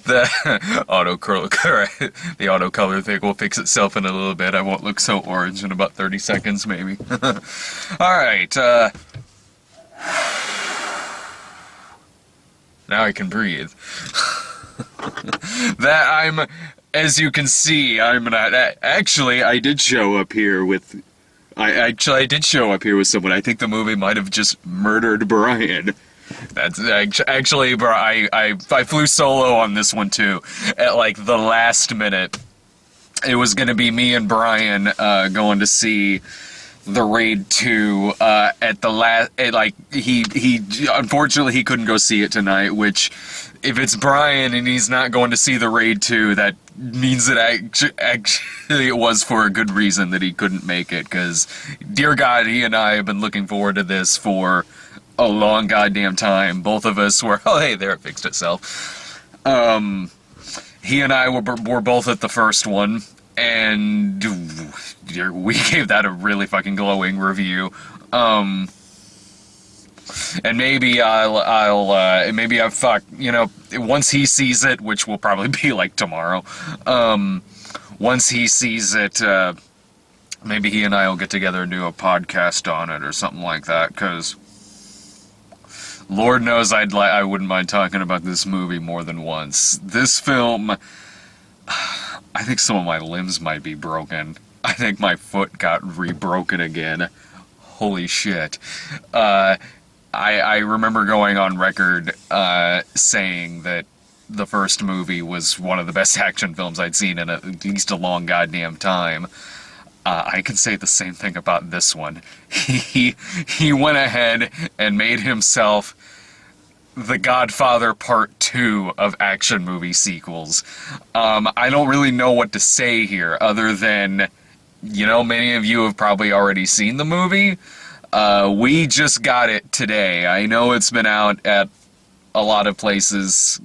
the auto color thing will fix itself in a little bit. I won't look so orange in about 30 seconds, maybe. Alright, now I can breathe. As you can see, I'm not... Actually, I did show up here with... I did show up here with someone. I think the movie might have just murdered Brian. That's actually, I flew solo on this one too. At like the last minute, it was gonna be me and Brian going to see The Raid 2 at the last. He unfortunately he couldn't go see it tonight. Which, if it's Brian and he's not going to see The Raid 2, that means that actually it was for a good reason that he couldn't make it, because, dear God, he and I have been looking forward to this for a long goddamn time. Both of us were, oh hey, there it fixed itself. He and I were both at the first one, and we gave that a really fucking glowing review. And maybe once he sees it, which will probably be like tomorrow, once he sees it, maybe he and I will get together and do a podcast on it or something like that, because Lord knows I wouldn't mind talking about this movie more than once. This film, I think some of my limbs might be broken. I think my foot got re-broken again. Holy shit. I remember going on record saying that the first movie was one of the best action films I'd seen in at least a long goddamn time. I can say the same thing about this one. He went ahead and made himself the Godfather Part 2 of action movie sequels. I don't really know what to say here, other than, many of you have probably already seen the movie. We just got it today. I know it's been out at a lot of places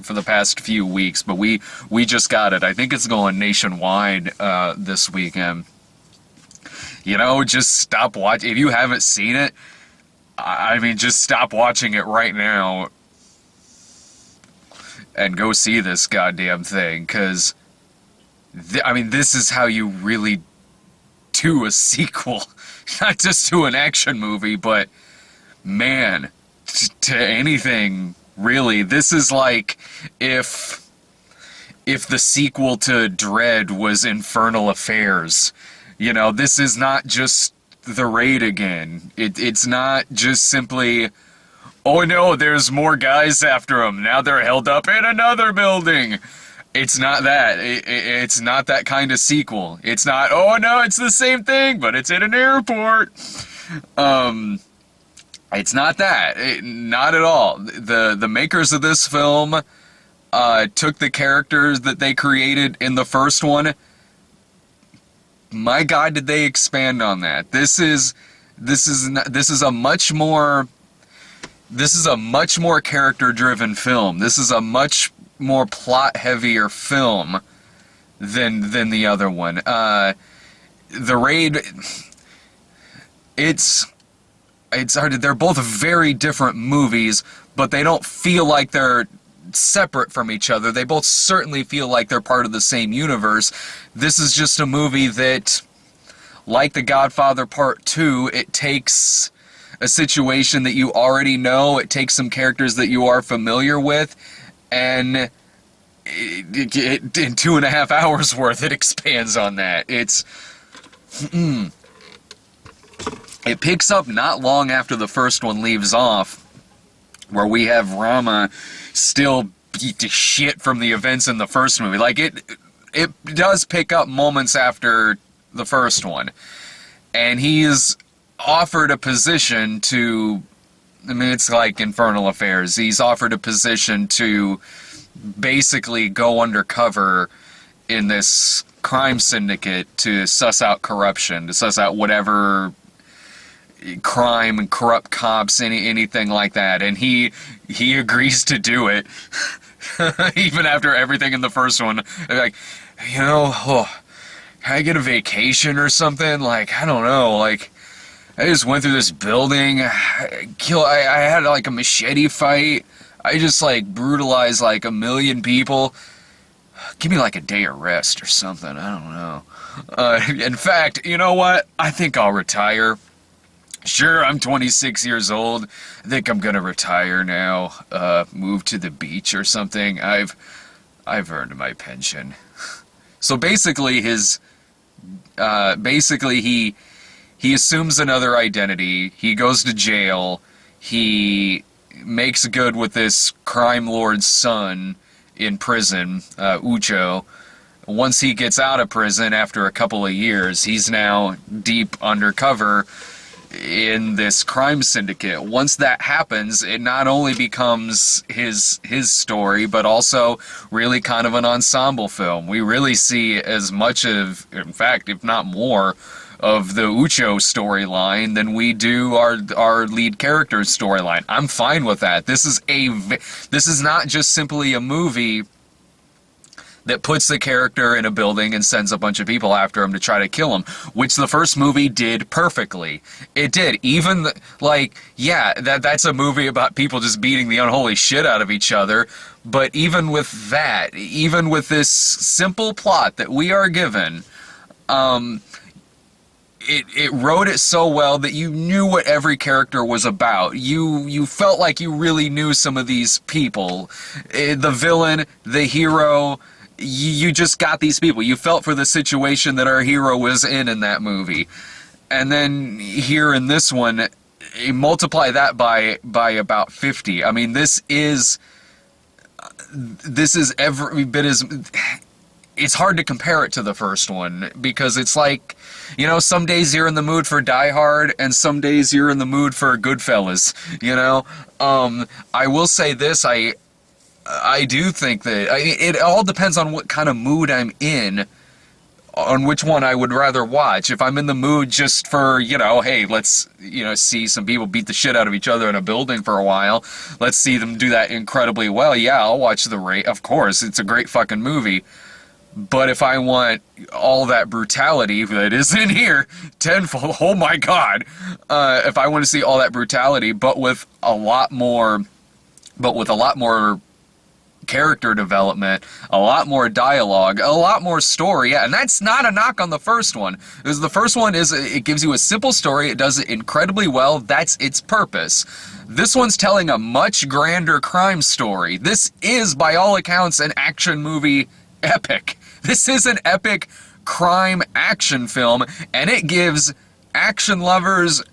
for the past few weeks, but we just got it. I think it's going nationwide this weekend. Just stop watching. If you haven't seen it, just stop watching it right now and go see this goddamn thing, because, this is how you really do a sequel. Not just to an action movie, but, man, to anything, really. This is like if the sequel to Dread was Infernal Affairs. This is not just The Raid again. It's not just simply, oh no, there's more guys after them. Now they're held up in another building. It's not that. It's not that kind of sequel. It's not, oh no, it's the same thing, but it's in an airport. It's not that. Not at all. The makers of this film took the characters that they created in the first one. My God, did they expand on that? This is a much more character-driven film. This is a much more plot-heavier film than the other one. The Raid, it's hard. They're both very different movies, but they don't feel like they're separate from each other. They both certainly feel like they're part of the same universe. This is just a movie that, like The Godfather Part 2, it takes a situation that you already know, it takes some characters that you are familiar with, and in 2.5 hours worth, it expands on that. It picks up not long after the first one leaves off, where we have Rama still beat to shit from the events in the first movie. Like, it does pick up moments after the first one. And he's offered a position to, it's like Infernal Affairs. He's offered a position to basically go undercover in this crime syndicate to suss out corruption, to suss out whatever crime and corrupt cops, anything like that, and he agrees to do it. Even after everything in the first one, like, can I get a vacation or something? Like, I don't know, like, I just went through this building, I had like a machete fight, I just like brutalize like a million people. Give me like a day of rest or something. I don't know. In fact, you know what? I think I'll retire. Sure, I'm 26 years old. I think I'm gonna retire now. Move to the beach or something. I've earned my pension. So basically, he assumes another identity. He goes to jail. He makes good with this crime lord's son in prison, Ucho. Once he gets out of prison after a couple of years, he's now deep undercover in this crime syndicate. Once that happens, it not only becomes his story, but also really kind of an ensemble film. We really see as much of, in fact, if not more, of the Ucho storyline than we do our lead character's storyline. I'm fine with that. This is not just simply a movie that puts the character in a building and sends a bunch of people after him to try to kill him, which the first movie did perfectly. It did. Even, that's a movie about people just beating the unholy shit out of each other, but even with that, even with this simple plot that we are given, it wrote it so well that you knew what every character was about. You felt like you really knew some of these people. The villain, the hero, you just got these people. You felt for the situation that our hero was in that movie. And then here in this one, you multiply that by about 50. I mean, this is every bit as... It's hard to compare it to the first one, because it's like, you know, some days you're in the mood for Die Hard, and some days you're in the mood for Goodfellas, you know? I will say this, I do think that it all depends on what kind of mood I'm in, on which one I would rather watch. If I'm in the mood just for, you know, hey, let's, you know, see some people beat the shit out of each other in a building for a while, let's see them do that incredibly well, yeah, I'll watch The Raid. Of course, it's a great fucking movie. But if I want all that brutality that is in here, tenfold, oh my god, if I want to see all that brutality, but with a lot more character development, a lot more dialogue, a lot more story. Yeah, and that's not a knock on the first one. Because the first one it gives you a simple story, it does it incredibly well, that's its purpose. This one's telling a much grander crime story. This is, by all accounts, an action movie epic. This is an epic crime action film, and it gives action lovers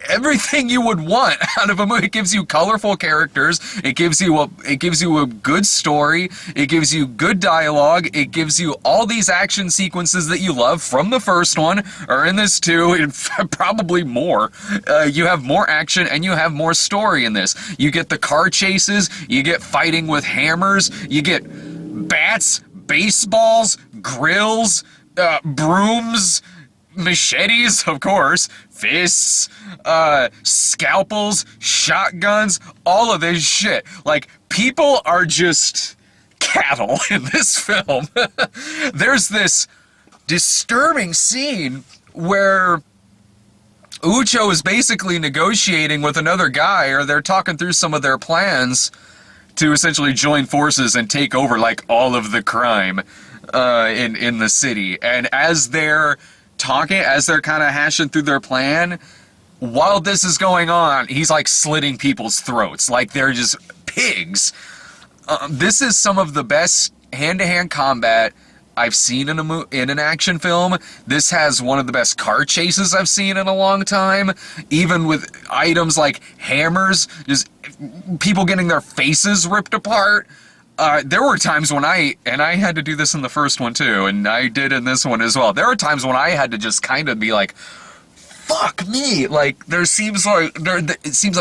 everything you would want out of a movie. It gives you colorful characters, it gives you a good story, it gives you good dialogue, it gives you all these action sequences that you love from the first one, or in this too, and probably more. You have more action and you have more story in this. You get the car chases, you get fighting with hammers, you get bats, baseballs, grills, brooms, machetes, of course, fists, scalpels, shotguns, all of this shit. Like, people are just cattle in this film. There's this disturbing scene where Ucho is basically negotiating with another guy, or they're talking through some of their plans to essentially join forces and take over, like, all of the crime in the city. And as they're talking, as they're kind of hashing through their plan, while this is going on, he's, like, slitting people's throats like they're just pigs. This is some of the best hand-to-hand combat I've seen in an action film. This has one of the best car chases I've seen in a long time, even with items like hammers, just people getting their faces ripped apart. There were times when and I had to do this in the first one too, and I did in this one as well. There were times when I had to just kind of be like, fuck me. Like, it seems like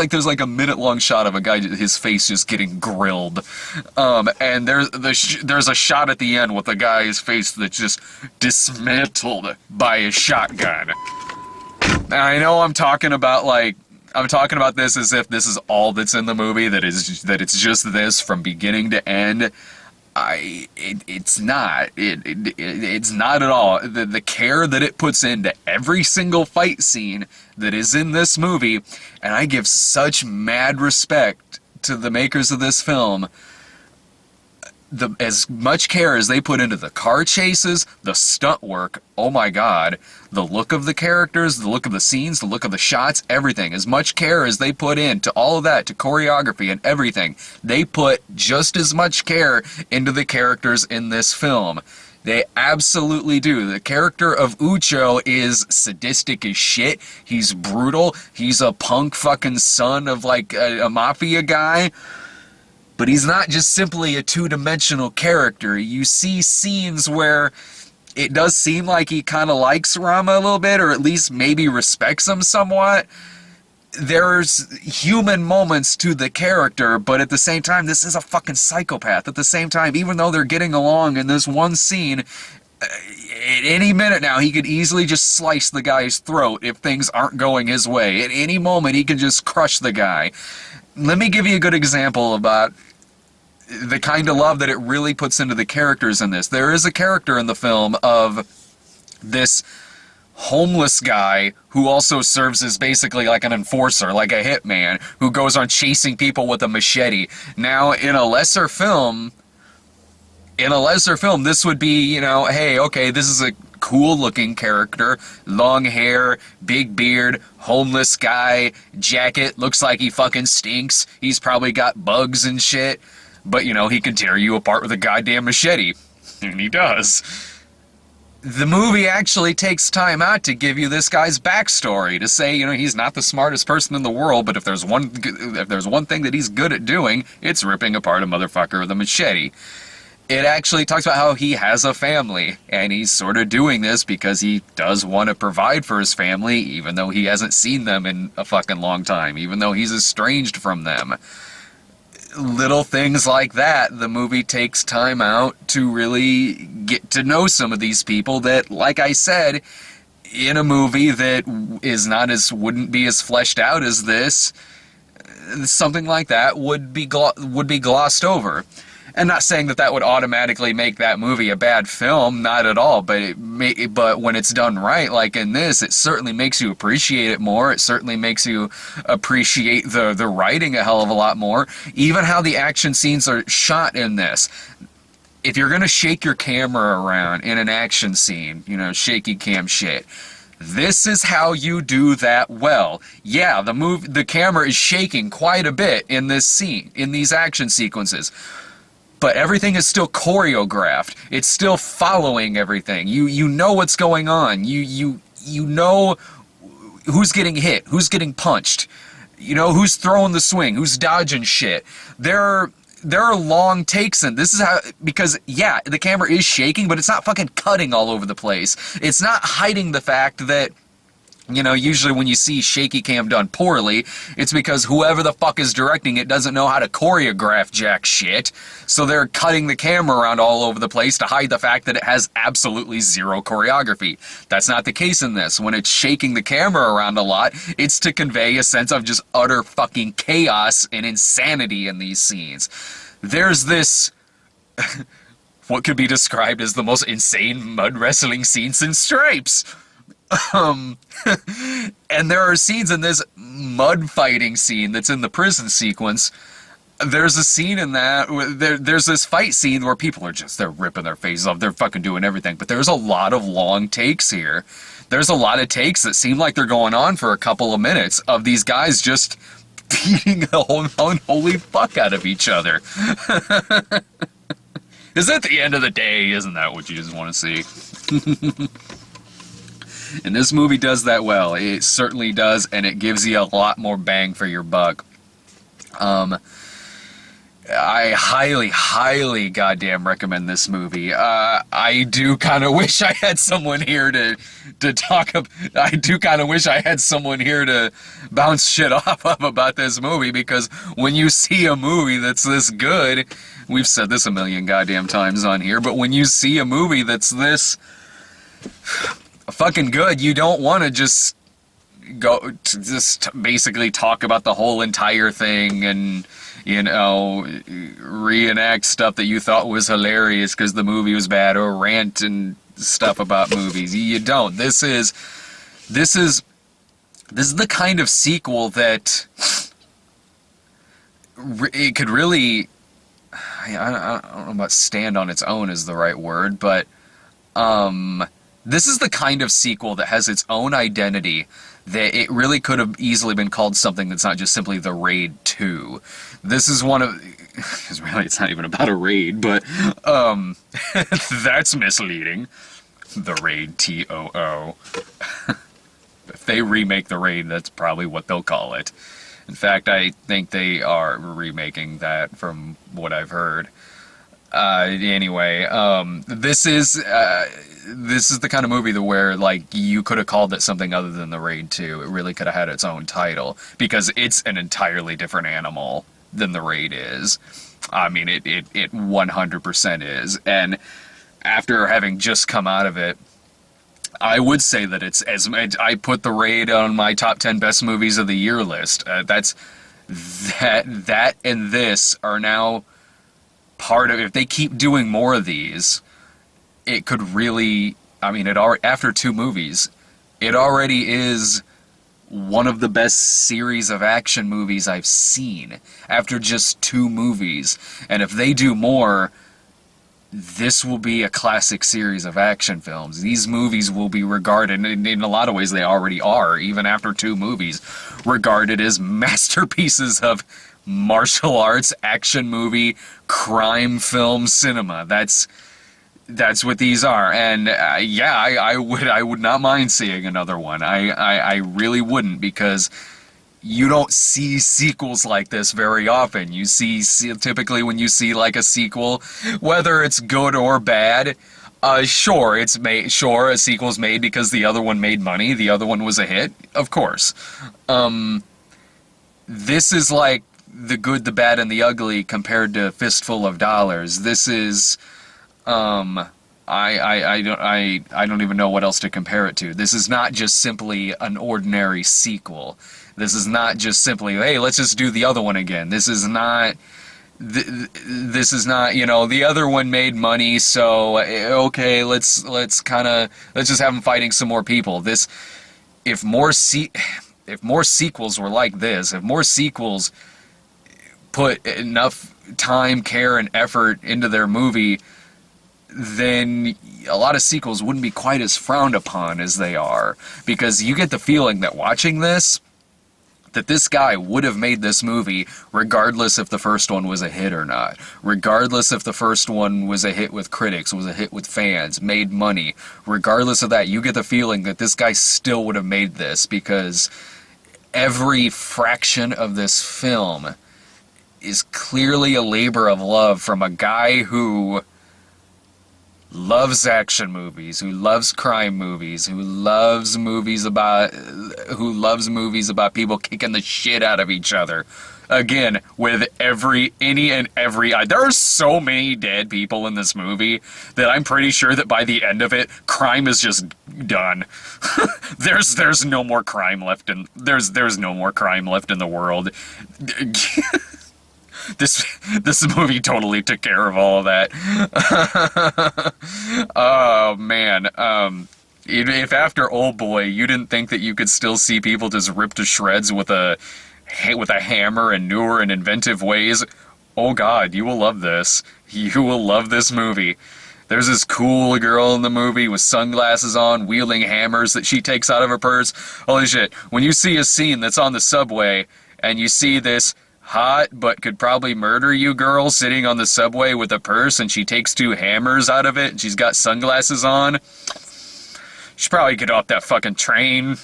there's like a minute-long shot of a guy, his face just getting grilled. And there's a shot at the end with a guy's face that's just dismantled by a shotgun. Now, I know I'm talking about this as if this is all that's in the movie, that it's just this from beginning to end. It's not. It's not at all. The care that it puts into every single fight scene that is in this movie, and I give such mad respect to the makers of this film, as much care as they put into the car chases, the stunt work, oh my god, the look of the characters, the look of the scenes, the look of the shots, everything, as much care as they put into all of that, to choreography and everything, they put just as much care into the characters in this film. They absolutely do. The character of Ucho is sadistic as shit. He's brutal. He's a punk fucking son of like a mafia guy. But he's not just simply a two-dimensional character. You see scenes where it does seem like he kind of likes Rama a little bit, or at least maybe respects him somewhat. There's human moments to the character, but at the same time, this is a fucking psychopath. At the same time, even though they're getting along in this one scene, at any minute now, he could easily just slice the guy's throat if things aren't going his way. At any moment, he can just crush the guy. Let me give you a good example about the kind of love that it really puts into the characters in this. There is a character in the film of this homeless guy who also serves as basically like an enforcer, like a hitman, who goes on chasing people with a machete. Now, in a lesser film, this would be, you know, hey, okay, this is a cool-looking character, long hair, big beard, homeless guy, jacket, looks like he fucking stinks, he's probably got bugs and shit, but, you know, he can tear you apart with a goddamn machete. And he does. The movie actually takes time out to give you this guy's backstory, to say, you know, he's not the smartest person in the world, but if there's one thing that he's good at doing, it's ripping apart a motherfucker with a machete. It actually talks about how he has a family, and he's sort of doing this because he does want to provide for his family, even though he hasn't seen them in a fucking long time, even though he's estranged from them. Little things like that, the movie takes time out to really get to know some of these people that, like I said, in a movie that wouldn't be as fleshed out as this, something like that would be glossed over. And not saying that would automatically make that movie a bad film, not at all, but but when it's done right, like in this, it certainly makes you appreciate it more. It certainly makes you appreciate the writing a hell of a lot more. Even how the action scenes are shot in this. If you're going to shake your camera around in an action scene, you know, shaky cam shit, this is how you do that well. Yeah, the camera is shaking quite a bit in this scene, in these action sequences. But everything is still choreographed. It's still following everything. You know what's going on. You know who's getting hit, who's getting punched. You know who's throwing the swing, who's dodging shit. There are long takes, and this is how, because yeah, the camera is shaking, but it's not fucking cutting all over the place. It's not hiding the fact that, you know, usually when you see shaky cam done poorly, it's because whoever the fuck is directing it doesn't know how to choreograph jack shit, so they're cutting the camera around all over the place to hide the fact that it has absolutely zero choreography. That's not the case in this. When it's shaking the camera around a lot, it's to convey a sense of just utter fucking chaos and insanity in these scenes. There's this what could be described as the most insane mud wrestling scene since Stripes. And there are scenes in this mud fighting scene that's in the prison sequence. There's a scene in that where there's this fight scene where people are they're ripping their faces off, they're fucking doing everything, but there's a lot of long takes here. There's a lot of takes that seem like they're going on for a couple of minutes of these guys just beating the whole unholy fuck out of each other. Because at the end of the day, isn't that what you just want to see? And this movie does that well. It certainly does, and it gives you a lot more bang for your buck. I highly, highly goddamn recommend this movie. I do kind of wish I had someone here to talk about. I do kind of wish I had someone here to bounce shit off of about this movie, because when you see a movie that's this good, we've said this a million goddamn times on here, but when you see a movie that's this fucking good, you don't want to just go to just basically talk about the whole entire thing and, you know, reenact stuff that you thought was hilarious because the movie was bad, or rant and stuff about movies. You don't. This is the kind of sequel that it could really, I don't know about stand on its own is the right word, but this is the kind of sequel that has its own identity, that it really could have easily been called something that's not just simply The Raid 2. This is one of, because really it's not even about a raid, but that's misleading. The Raid TOO. If they remake The Raid, that's probably what they'll call it. In fact, I think they are remaking that from what I've heard. Anyway, this is the kind of movie where, like, you could have called it something other than The Raid 2. It really could have had its own title, because it's an entirely different animal than The Raid is. I mean, it 100% is. And after having just come out of it, I would say that it's I put The Raid on my top 10 best movies of the year list. That and this are now part of, if they keep doing more of these, it could really, I mean, after 2 movies, it already is one of the best series of action movies I've seen after just 2 movies. And if they do more, this will be a classic series of action films. These movies will be regarded, in a lot of ways they already are, even after 2 movies, regarded as masterpieces of martial arts, action movie, crime film cinema. That's what these are. And I would not mind seeing another one. I really wouldn't, because you don't see sequels like this very often. You see, typically when you see like a sequel, whether it's good or bad, sure, a sequel's made because the other one made money, the other one was a hit, of course. This is like The Good, the Bad, and the Ugly compared to Fistful of Dollars. This is, I don't even know what else to compare it to. This is not just simply an ordinary sequel. This is not just simply, hey, let's just do the other one again. This is not, the other one made money, so okay, let's just have them fighting some more people. If more sequels were like this, if more sequels put enough time, care, and effort into their movie, then a lot of sequels wouldn't be quite as frowned upon as they are. Because you get the feeling that watching this, that this guy would have made this movie regardless if the first one was a hit or not. Regardless if the first one was a hit with critics, was a hit with fans, made money. Regardless of that, you get the feeling that this guy still would have made this, because every fraction of this film is clearly a labor of love from a guy who loves action movies, who loves crime movies, who loves movies about people kicking the shit out of each other. Again, with any and every, there are so many dead people in this movie that I'm pretty sure that by the end of it, crime is just done. There's no more crime left there's no more crime left in the world. This movie totally took care of all of that. Oh man. If after Old Boy you didn't think that you could still see people just ripped to shreds with a hammer in newer and inventive ways, oh god, you will love this. You will love this movie. There's this cool girl in the movie with sunglasses on, wielding hammers that she takes out of her purse. Holy shit. When you see a scene that's on the subway, and you see this hot but could probably murder you girl sitting on the subway with a purse, and she takes 2 hammers out of it, and she's got sunglasses on, she probably get off that fucking train.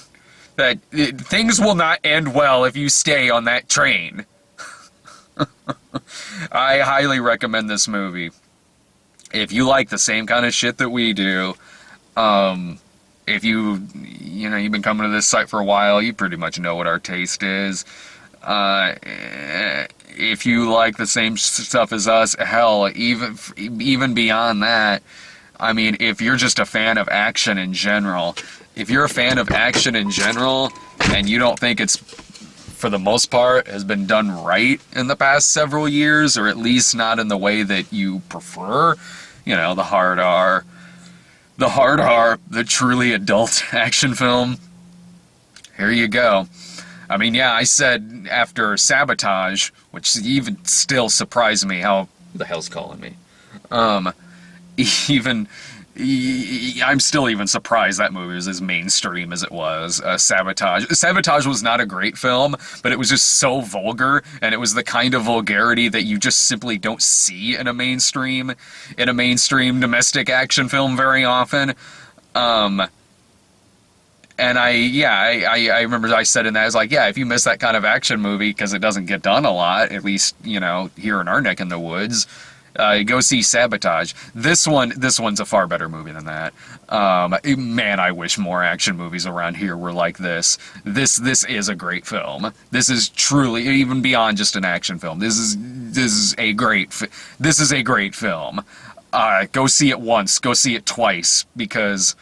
Things will not end well if you stay on that train. I highly recommend this movie. If you like the same kind of shit that we do, if you've been coming to this site for a while, you pretty much know what our taste is. If you like the same stuff as us, hell, even beyond that, I mean, if you're just a fan of action in general, and you don't think it's, for the most part, has been done right in the past several years, or at least not in the way that you prefer, the hard R, the truly adult action film, here you go. I mean, yeah, I said after Sabotage, which even still surprised me how... The hell's calling me? Even... I'm still even surprised that movie was as mainstream as it was. Sabotage. Sabotage was not a great film, but it was just so vulgar, and it was the kind of vulgarity that you just simply don't see in a mainstream domestic action film very often. And I remember I said in that, I was like, yeah, if you miss that kind of action movie because it doesn't get done a lot, at least, you know, here in our neck in the woods, go see Sabotage. This one's a far better movie than that. Man, I wish more action movies around here were like this. This is a great film. This is truly, even beyond just an action film. This is a great film. Go see it once. Go see it twice, because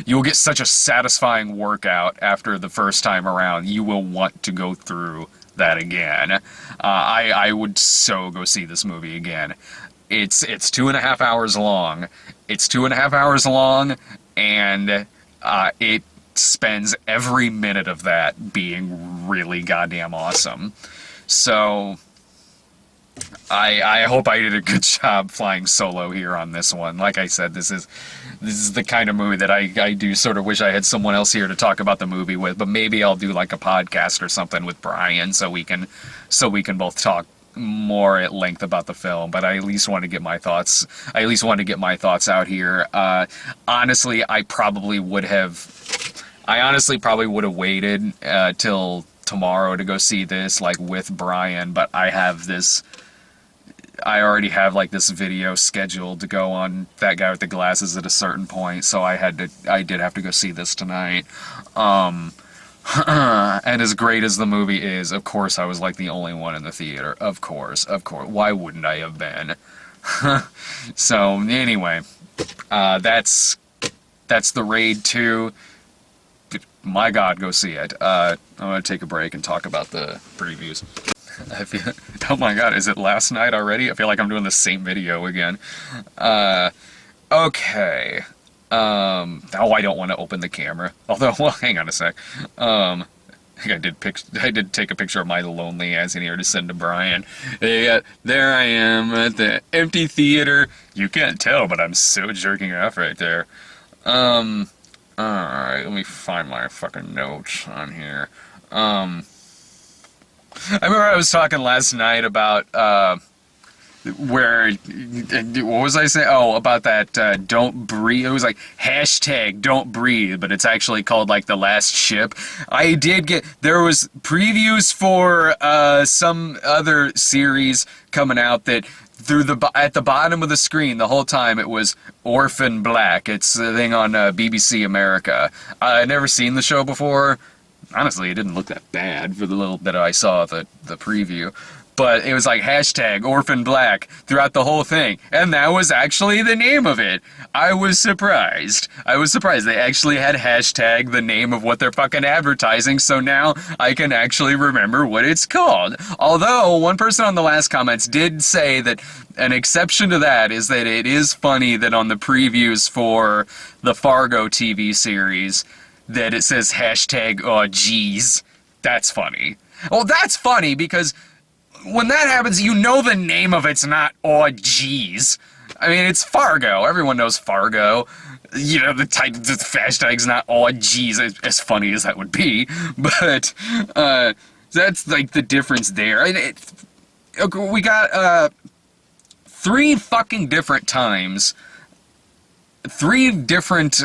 you'll get such a satisfying workout after the first time around. You will want to go through that again. I would so go see this movie again. It's 2.5 hours long. It's 2.5 hours long, and it spends every minute of that being really goddamn awesome. So I hope I did a good job flying solo here on this one. Like I said, this is the kind of movie that I do sort of wish I had someone else here to talk about the movie with, but maybe I'll do like a podcast or something with Brian so we can both talk more at length about the film. But I at least want to get my thoughts. Out here. Honestly, I honestly probably would have waited till tomorrow to go see this, like, with Brian, but I already have like this video scheduled to go on That Guy with the Glasses at a certain point, so I did have to go see this tonight. And as great as the movie is, of course I was like the only one in the theater. Of course. Why wouldn't I have been? So anyway, that's The Raid 2. My God, go see it. I'm gonna take a break and talk about the previews. Oh my God, is it last night already? I feel like I'm doing the same video again. Okay. Oh, I don't want to open the camera. Although, well, hang on a sec. I think I did take a picture of my lonely ass in here to send to Brian. There I am at the empty theater. You can't tell, but I'm so jerking off right there. Alright, let me find my fucking notes on here. I remember I was talking last night about, what was I saying? Oh, about that, don't breathe. It was like, hashtag don't breathe, but it's actually called, like, The Last Ship. There was previews for, some other series coming out that, at the bottom of the screen, the whole time, it was Orphan Black. It's the thing on, BBC America. I'd never seen the show before. Honestly, it didn't look that bad for the little bit I saw the preview. But it was like hashtag Orphan Black throughout the whole thing. And that was actually the name of it. I was surprised. They actually had hashtag the name of what they're fucking advertising, so now I can actually remember what it's called. Although, one person on the last comments did say that an exception to that is that it is funny that on the previews for the Fargo TV series, that it says hashtag, oh, geez. That's funny. Well, that's funny because when that happens, you know the name of it's not, oh, geez. I mean, it's Fargo. Everyone knows Fargo. You know, the hashtag's not, oh, geez, as funny as that would be. But, that's, like, the difference there. We got, 3 fucking different times. 3 different,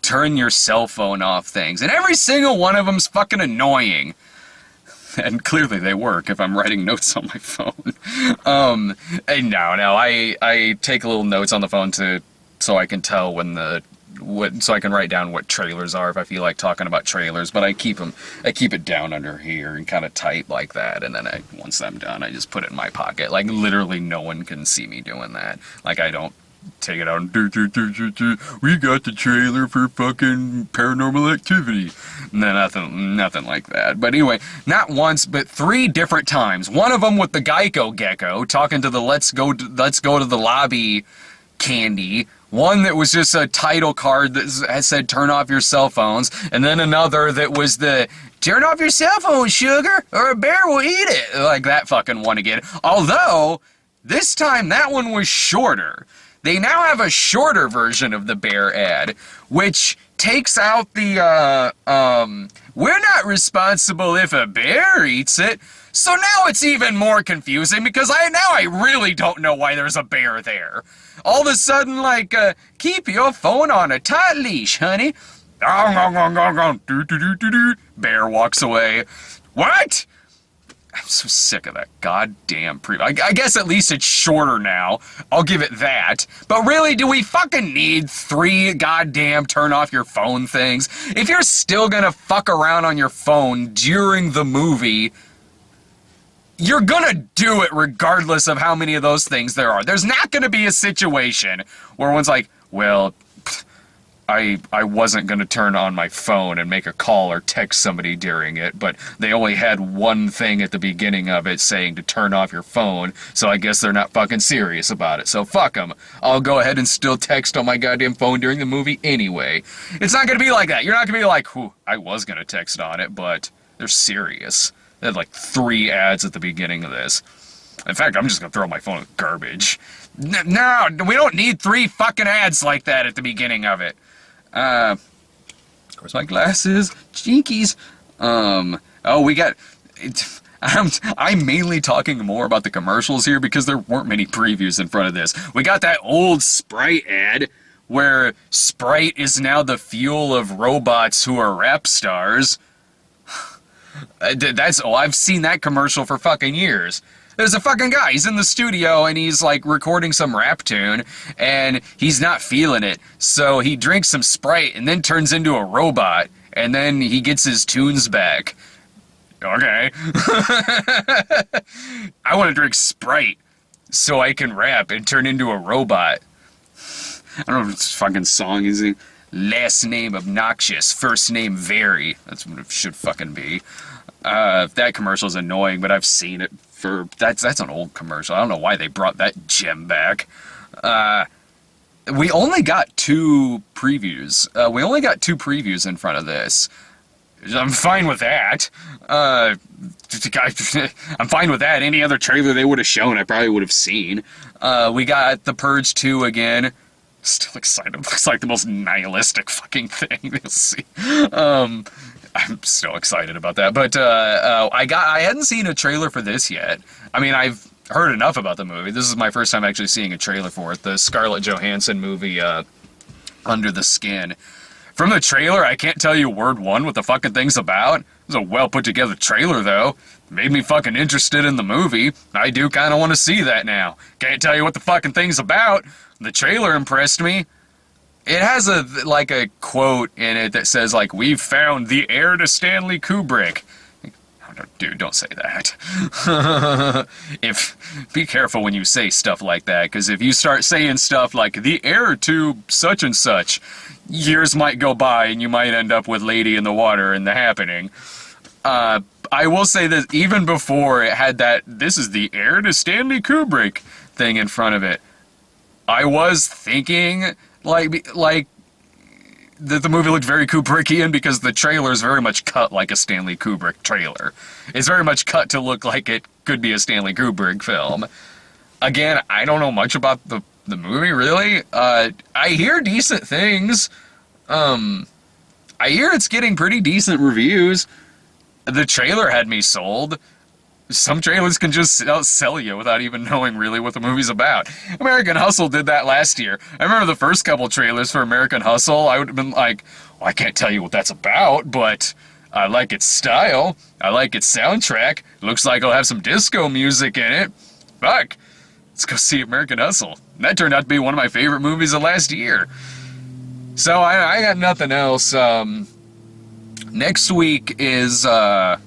turn your cell phone off things. And every single one of them's fucking annoying. And clearly they work if I'm writing notes on my phone. And no, I take little notes on the phone so I can tell so I can write down what trailers are if I feel like talking about trailers, but I keep it down under here and kind of tight like that, and then once I'm done, I just put it in my pocket. Like, literally no one can see me doing that. Like, I don't take it out and we got the trailer for fucking Paranormal Activity. No, nothing like that. But anyway, not once, but 3 different times. One of them with the Geico gecko talking to the let's go to the lobby candy, One that was just a title card that said turn off your cell phones, and then another that was the turn off your cell phone, sugar, or a bear will eat it. Like that fucking one again. Although, this time that one was shorter. They now have a shorter version of the bear ad, which takes out the, we're not responsible if a bear eats it. So now it's even more confusing because I really don't know why there's a bear there. All of a sudden, like, keep your phone on a tight leash, honey. Bear walks away. What? I'm so sick of that goddamn preview. I guess at least it's shorter now. I'll give it that. But really, do we fucking need 3 goddamn turn off your phone things? If you're still gonna fuck around on your phone during the movie, you're gonna do it regardless of how many of those things there are. There's not gonna be a situation where one's like, well, I wasn't gonna turn on my phone and make a call or text somebody during it, but they only had one thing at the beginning of it saying to turn off your phone, so I guess they're not fucking serious about it. So fuck them. I'll go ahead and still text on my goddamn phone during the movie anyway. It's not gonna be like that. You're not gonna be like, whew, I was gonna text on it, but they're serious. They had like 3 ads at the beginning of this. In fact, I'm just gonna throw my phone in garbage. No, we don't need 3 fucking ads like that at the beginning of it. Of course, my glasses, jinkies. Oh, we got. I'm mainly talking more about the commercials here because there weren't many previews in front of this. We got that old Sprite ad where Sprite is now the fuel of robots who are rap stars. I've seen that commercial for fucking years. There's a fucking guy, he's in the studio and he's like recording some rap tune and he's not feeling it. So he drinks some Sprite and then turns into a robot and then he gets his tunes back. Okay. I want to drink Sprite so I can rap and turn into a robot. I don't know if this fucking song is it. Last name obnoxious, first name very. That's what it should fucking be. That commercial's annoying, but I've seen it for that's an old commercial. I don't know why they brought that gem back. We only got 2 previews. We only got 2 previews in front of this. I'm fine with that. I'm fine with that. Any other trailer they would have shown, I probably would have seen. We got The Purge 2 again. Still excited. Looks like the most nihilistic fucking thing you'll see. I'm still excited about that. But I hadn't seen a trailer for this yet. I mean, I've heard enough about the movie. This is my first time actually seeing a trailer for it. The Scarlett Johansson movie, Under the Skin. From the trailer, I can't tell you word one what the fucking thing's about. It was a well put together trailer, though. Made me fucking interested in the movie. I do kind of want to see that now. Can't tell you what the fucking thing's about. The trailer impressed me. It has a quote in it that says, like, we've found the heir to Stanley Kubrick. Oh, no, dude, don't say that. Be careful when you say stuff like that, because if you start saying stuff like, the heir to such and such, years might go by and you might end up with Lady in the Water and The Happening. I will say that even before it had that, this is the heir to Stanley Kubrick thing in front of it, I was thinking, that the movie looked very Kubrickian because the trailer is very much cut like a Stanley Kubrick trailer. It's very much cut to look like it could be a Stanley Kubrick film. Again, I don't know much about the movie, really. I hear decent things. I hear it's getting pretty decent reviews. The trailer had me sold. Some trailers can just sell you without even knowing really what the movie's about. American Hustle did that last year. I remember the first couple trailers for American Hustle, I would have been like, well, I can't tell you what that's about, but I like its style. I like its soundtrack. It looks like it'll have some disco music in it. Fuck. Let's go see American Hustle. And that turned out to be one of my favorite movies of last year. So I got nothing else. Next week is, what's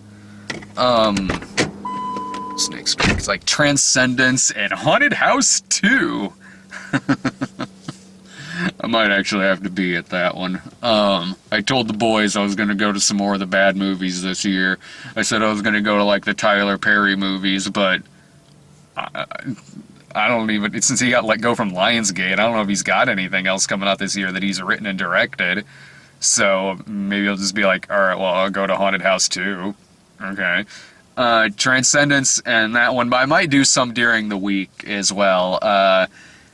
next week? It's like Transcendence and Haunted House 2. I might actually have to be at that one. I told the boys I was going to go to some more of the bad movies this year. I said I was going to go to like the Tyler Perry movies, but I don't even, since he got let go from Lionsgate, I don't know if he's got anything else coming out this year that he's written and directed. So maybe he'll just be like, all right, well, I'll go to Haunted House 2. Okay. Transcendence and that one, but I might do some during the week as well.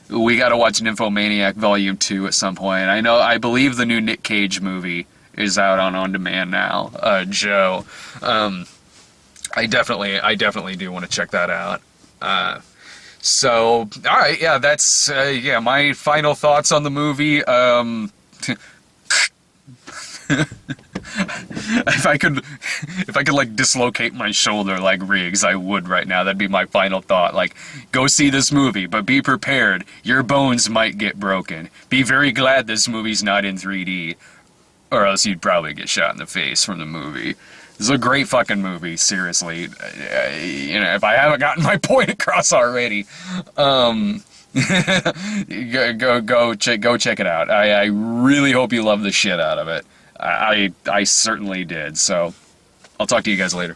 We gotta watch Nymphomaniac Volume 2 at some point. I believe the new Nick Cage movie is out on demand now. Joe. I definitely do want to check that out. So, alright, yeah, that's, my final thoughts on the movie. If I could like dislocate my shoulder like Riggs, I would right now. That'd be my final thought. Like, go see this movie, but be prepared. Your bones might get broken. Be very glad this movie's not in 3D, or else you'd probably get shot in the face from the movie. This is a great fucking movie, seriously. If I haven't gotten my point across already, go check it out. I really hope you love the shit out of it. I certainly did. So I'll talk to you guys later.